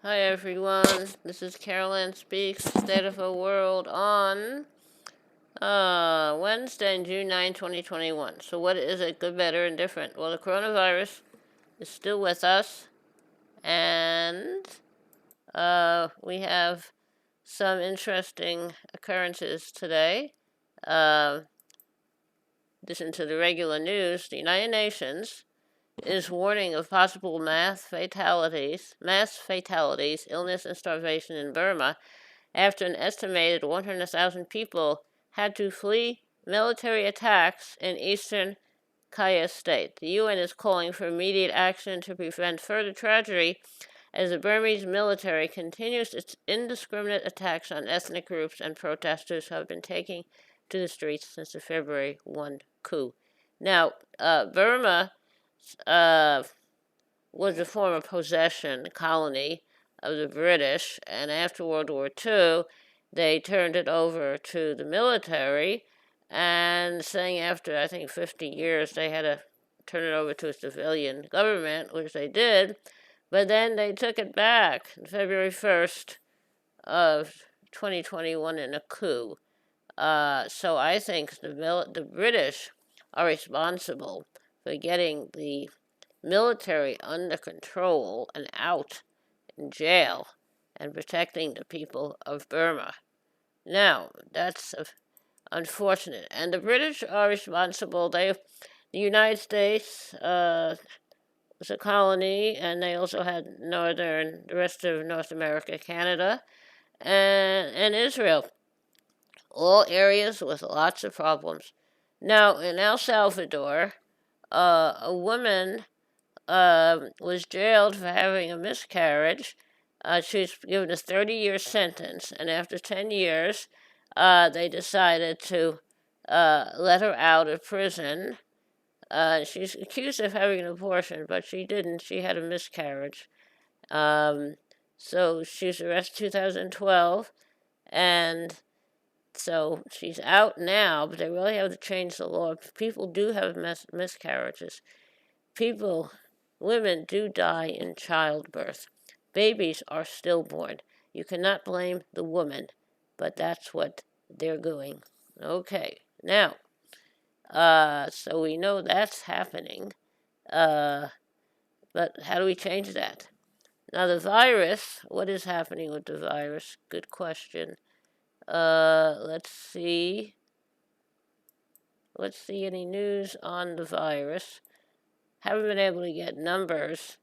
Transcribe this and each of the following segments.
Hi everyone, this is Carolyn Speaks, State of the World on Wednesday, June 9, 2021. So what is it, good, better, and different? Well, the coronavirus is still with us, and we have some interesting occurrences today. Addition to the regular news, the United Nations is warning of possible mass fatalities, illness, and starvation in Burma after an estimated 100,000 people had to flee military attacks in eastern Kaya State. The UN is calling for immediate action to prevent further tragedy as the Burmese military continues its indiscriminate attacks on ethnic groups, and protesters have been taking to the streets since the February 1 coup. Now, Burma was a former possession colony of the British, and after World War II, they turned it over to the military, and saying after, I think, 50 years, they had to turn it over to a civilian government, which they did, but then they took it back on February 1st of 2021 in a coup. So I think the British are responsible for getting the military under control and out in jail and protecting the people of Burma. Now, that's unfortunate. And the British are responsible. The United States was a colony, and they also had the rest of North America, Canada, and Israel. All areas with lots of problems. Now, in El Salvador, a woman was jailed for having a miscarriage. She was given a 30-year sentence, and after 10 years, they decided to let her out of prison. She's accused of having an abortion, but she didn't. She had a miscarriage. So she was arrested 2012, and so she's out now, but they really have to change the law. People do have miscarriages. Women do die in childbirth. Babies are stillborn. You cannot blame the woman, but that's what they're doing. Okay, now, so we know that's happening, but how do we change that? Now, the virus, what is happening with the virus? Good question. Let's see. Let's see any news on the virus. Haven't been able to get numbers.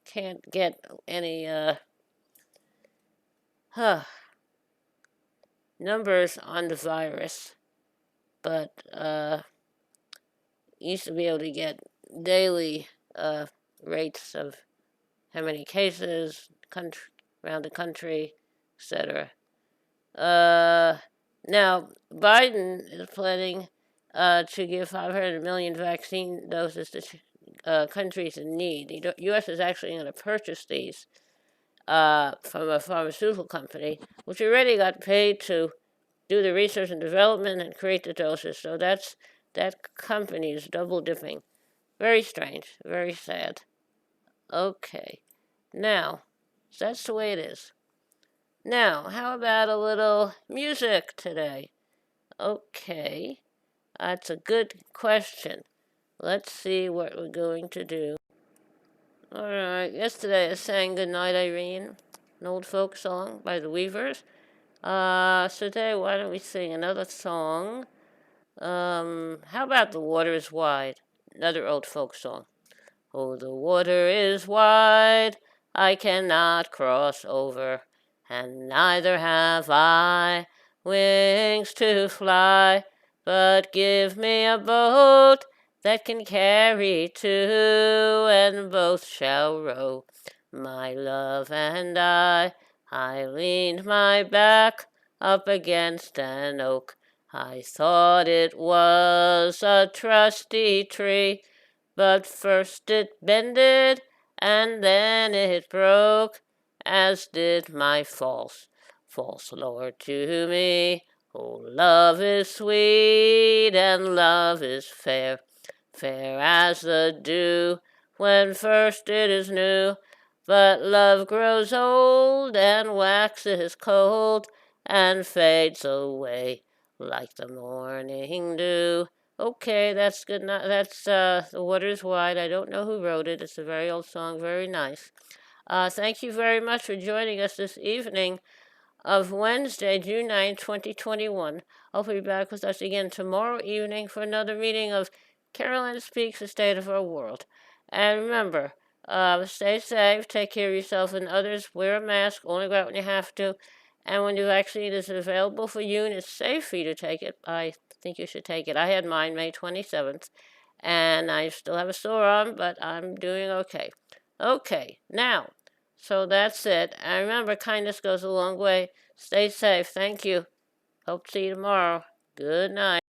Can't get any numbers on the virus, but used to be able to get daily rates of how many cases around the country, etc. Now, Biden is planning to give 500 million vaccine doses to countries in need. The U.S. is actually going to purchase these from a pharmaceutical company, which already got paid to do the research and development and create the doses. So that company is double dipping. Very strange, very sad. Okay, now, so that's the way it is. Now, how about a little music today? Okay, that's a good question. Let's see what we're going to do. Alright, yesterday I sang Goodnight Irene, an old folk song by the Weavers. So today, why don't we sing another song? How about The Water is Wide? Another old folk song. Oh, the water is wide, I cannot cross over, and neither have I wings to fly, but give me a boat that can carry two, and both shall row, my love and I. I leaned my back up against an oak. I thought it was a trusty tree, but first it bended, and then it broke, as did my false Lord to me. Oh, love is sweet, and love is fair. fair as the dew, when first it is new. But love grows old and waxes cold and fades away like the morning dew. Okay, that's good. That's The Water's Wide. I don't know who wrote it. It's a very old song, very nice. Thank you very much for joining us this evening of Wednesday, June 9, 2021. Hope you'll be back with us again tomorrow evening for another reading of Carolyn Speaks, The State of Our World. And remember, stay safe, take care of yourself and others, wear a mask, only go out when you have to. And when the vaccine is available for you and it's safe for you to take it, I think you should take it. I had mine May 27th, and I still have a sore arm, but I'm doing okay. Okay, now, so that's it. And remember, kindness goes a long way. Stay safe. Thank you. Hope to see you tomorrow. Good night.